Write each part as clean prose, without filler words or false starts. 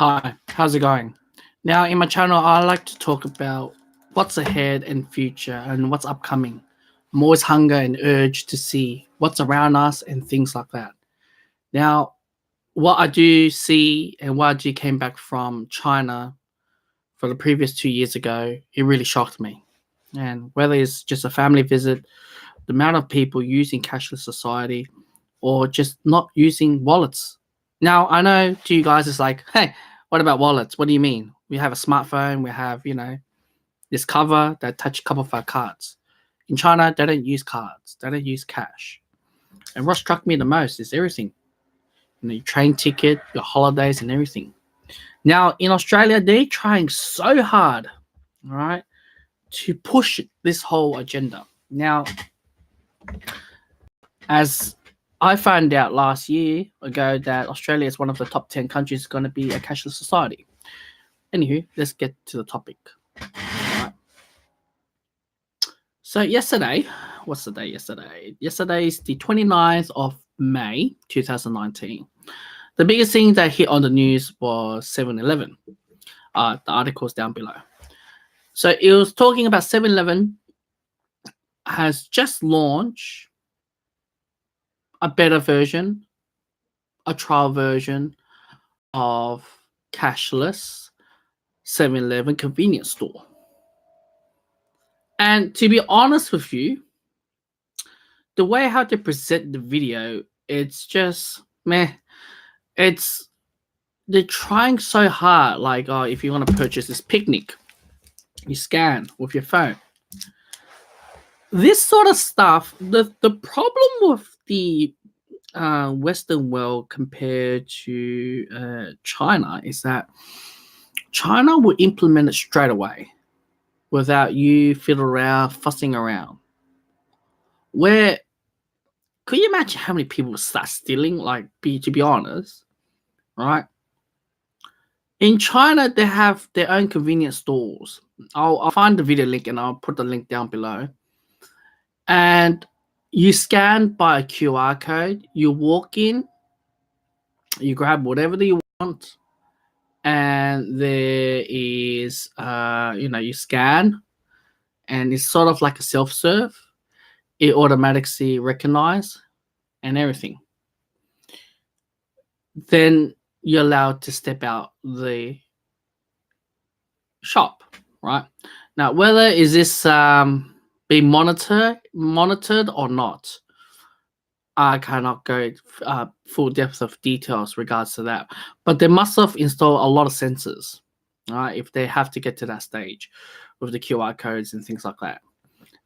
Hi, how's it going? Now, in my channel, I like to talk about what's ahead and future and what's upcoming. I'm always hunger and urge to see what's around us and things like that. Now, what I do see and what I do came back from China for the previous 2 years ago, it really shocked me. And whether it's just a family visit, the amount of people using cashless society or just not using wallets. Now, I know to you guys, it's like, hey, what about wallets? What do you mean? We have a smartphone, we have, this cover that touch a couple of our cards. In China, they don't use cards, they don't use cash. And what struck me the most is everything. Your train ticket, your holidays, and everything. Now, in Australia, they're trying so hard, all right, to push this whole agenda. Now, as I found out last year ago that Australia is one of the top 10 countries going to be a cashless society. Anywho, let's get to the topic. Right. So yesterday, what's the day yesterday? Yesterday is the 29th of May, 2019. The biggest thing that hit on the news was 7-Eleven. The article's down below. So it was talking about 7-Eleven has just launched a beta version, a trial version of cashless 7-Eleven convenience store. And to be honest with you, the way how they present the video, it's just meh. They're trying so hard. Like, if you want to purchase this picnic, you scan with your phone. This sort of stuff. The problem with the Western world compared to China is that China will implement it straight away without you fiddling around, fussing around. Where could you imagine how many people start stealing? To be honest, right? In China, they have their own convenience stores. I'll find the video link and I'll put the link down below. And you scan by a QR code. You walk in, you grab whatever you want, and there is, you scan, and it's sort of like a self-serve. It automatically recognizes and everything. Then you're allowed to step out the shop, right? Now, whether is this being monitored or not, I cannot go full depth of details regards to that. But they must have installed a lot of sensors, right? If they have to get to that stage with the QR codes and things like that.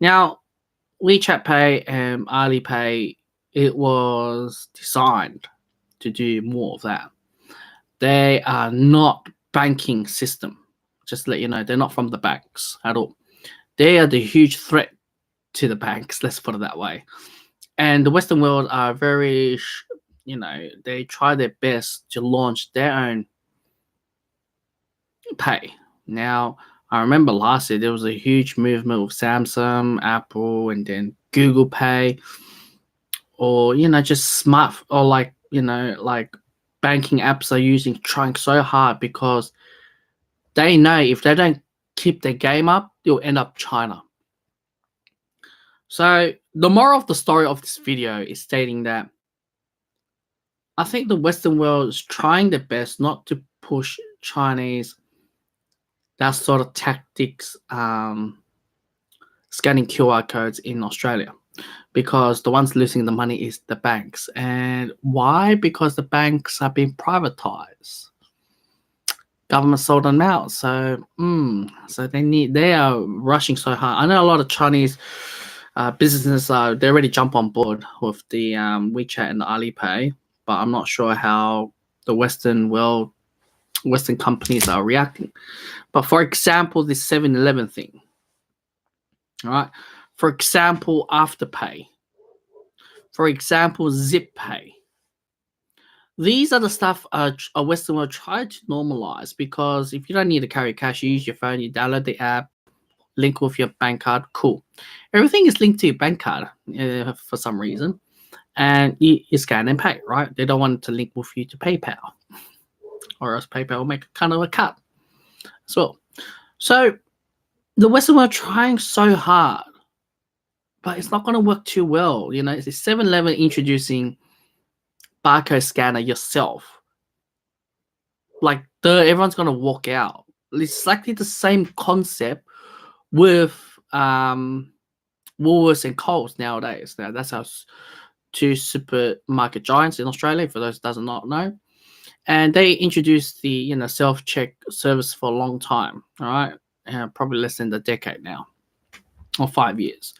Now, WeChat Pay and Alipay, it was designed to do more of that. They are not banking system. Just to let you know, they're not from the banks at all. They are the huge threat to the banks, let's put it that way. And the Western world are very, they try their best to launch their own pay. Now, I remember last year there was a huge movement with Samsung, Apple, and then Google Pay, or just smart or like banking apps are trying so hard because they know if they don't keep their game up, they'll end up China. So the moral of the story of this video is stating that I think the Western world is trying their best not to push Chinese that sort of tactics, scanning QR codes in Australia, because the ones losing the money is the banks. And why? Because the banks are being privatized. Government sold them out. So they are rushing so hard. I know a lot of Chinese businesses they already jump on board with the WeChat and the Alipay, but I'm not sure how the Western companies are reacting. But for example, this 7-Eleven thing, all right? For example, Afterpay. For example, Zip Pay. These are the stuff a Western world try to normalize, because if you don't need to carry cash, you use your phone, you download the app, link with your bank card, cool. Everything is linked to your bank card for some reason, and you scan and pay, right? They don't want to link with you to PayPal. or else PayPal will make kind of a cut as well. So the Western world trying so hard, but it's not going to work too well. You know, it's 7-Eleven introducing barcode scanner yourself. Like, everyone's going to walk out. It's exactly the same concept with Woolworths and Coles nowadays. Now, that's our two supermarket giants in Australia, for those that does not know. And they introduced the self-check service for a long time. All right, probably less than a decade now, or 5 years.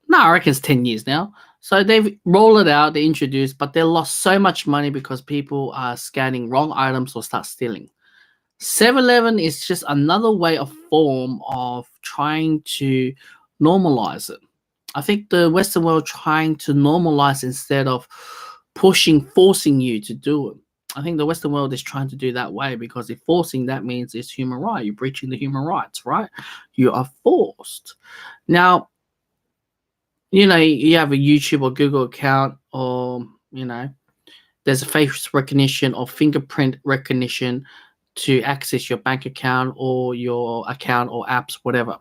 No, I reckon it's 10 years now. So they've rolled it out, they introduced, but they lost so much money because people are scanning wrong items or start stealing. 7-Eleven is just another way of form of trying to normalize it. I think the Western world trying to normalize instead of forcing you to do it. I think the Western world is trying to do that way, because if forcing, that means it's human right. You're breaching the human rights, right? You are forced. Now, you have a YouTube or Google account, or, there's a face recognition or fingerprint recognition to access your bank account or your account or apps, whatever.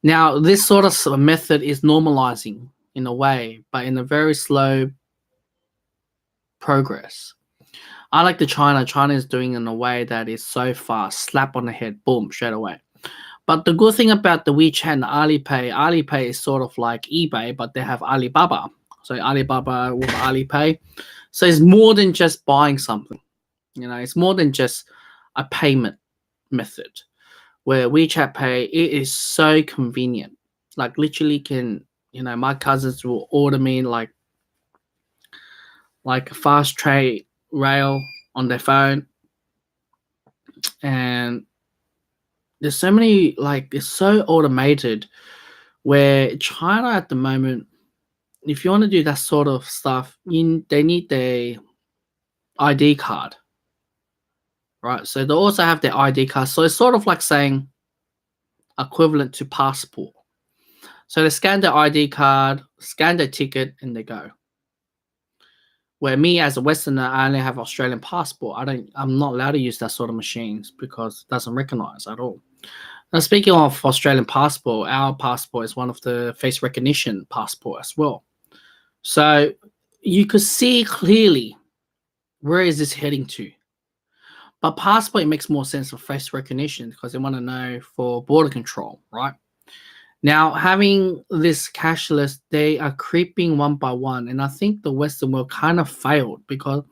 Now, this sort of method is normalizing in a way, but in a very slow progress. I like the China. China is doing it in a way that is so fast, slap on the head, boom, straight away. But the good thing about the WeChat and Alipay is sort of like eBay, but they have Alibaba. So Alibaba with Alipay. So it's more than just buying something. It's more than just a payment method. Where WeChat Pay, it is so convenient. Like, literally my cousins will order me like a fast trade rail on their phone. And there's so many, it's so automated, where China at the moment, if you want to do that sort of stuff, they need their ID card, right? So they also have their ID card. So it's sort of like saying equivalent to passport. So they scan their ID card, scan their ticket, and they go. Where me as a Westerner, I only have Australian passport. I'm not allowed to use that sort of machines because it doesn't recognize at all. Now, speaking of Australian passport, our passport is one of the face recognition passport as well. So you could see clearly where is this heading to. But passport, it makes more sense for face recognition because they want to know for border control, right? Now, having this cashless, they are creeping one by one. And I think the Western world kind of failed, because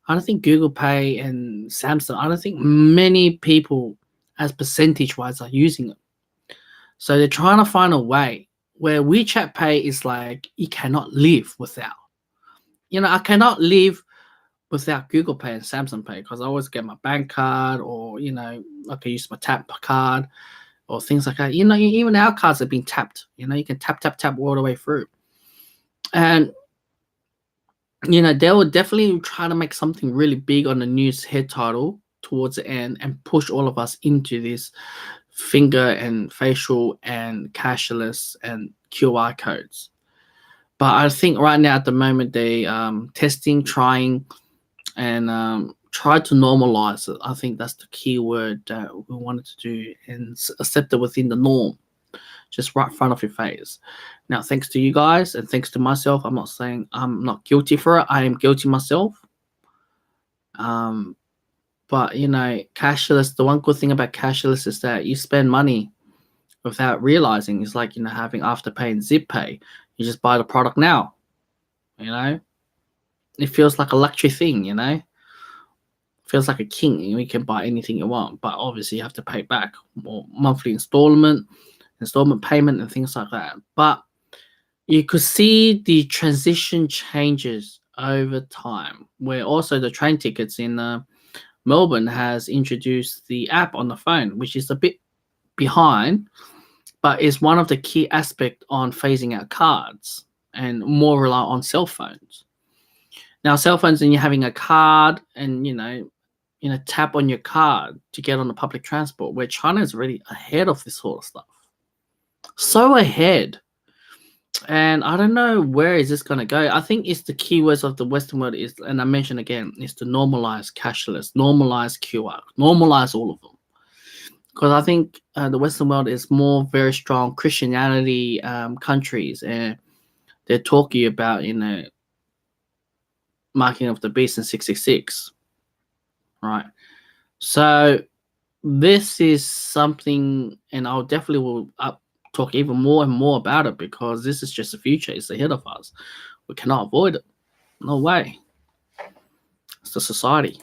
I don't think Google Pay and Samsung, I don't think many people as percentage-wise are using it. So they're trying to find a way where WeChat Pay is like, you cannot live without. I cannot live without Google Pay and Samsung Pay, because I always get my bank card, or, I can use my tap card, or things like that. Even our cards have been tapped. You can tap all the way through. And, they will definitely try to make something really big on the news head title towards the end and push all of us into this finger and facial and cashless and QR codes. But I think right now at the moment they testing, trying, and try to normalize it. I think that's the key word that we wanted to do, and accept it within the norm, just right in front of your face. Now, thanks to you guys and thanks to myself, I'm not saying I'm not guilty for it. I am guilty myself. But cashless, the one good thing about cashless is that you spend money without realizing. It's like, having Afterpay and Zip Pay. You just buy the product now. It feels like a luxury thing, feels like a king. You can buy anything you want, but obviously you have to pay back more monthly installment payment, and things like that. But you could see the transition changes over time, where also the train tickets in Melbourne has introduced the app on the phone, which is a bit behind, but is one of the key aspects on phasing out cards and more rely on cell phones. Now, cell phones, and you're having a card, and tap on your card to get on the public transport, where China is really ahead of this sort of stuff. So ahead. And I don't know where is this going to go. I think it's the keywords of the Western world is, and I mentioned again, is to normalize cashless, normalize QR, normalize all of them. Because I think the Western world is more very strong Christianity countries, and they're talking about marking of the beast in 666, right? So this is something, and I'll definitely will talk even more and more about it because this is just the future. It's ahead of us. We cannot avoid it. No way. It's the society.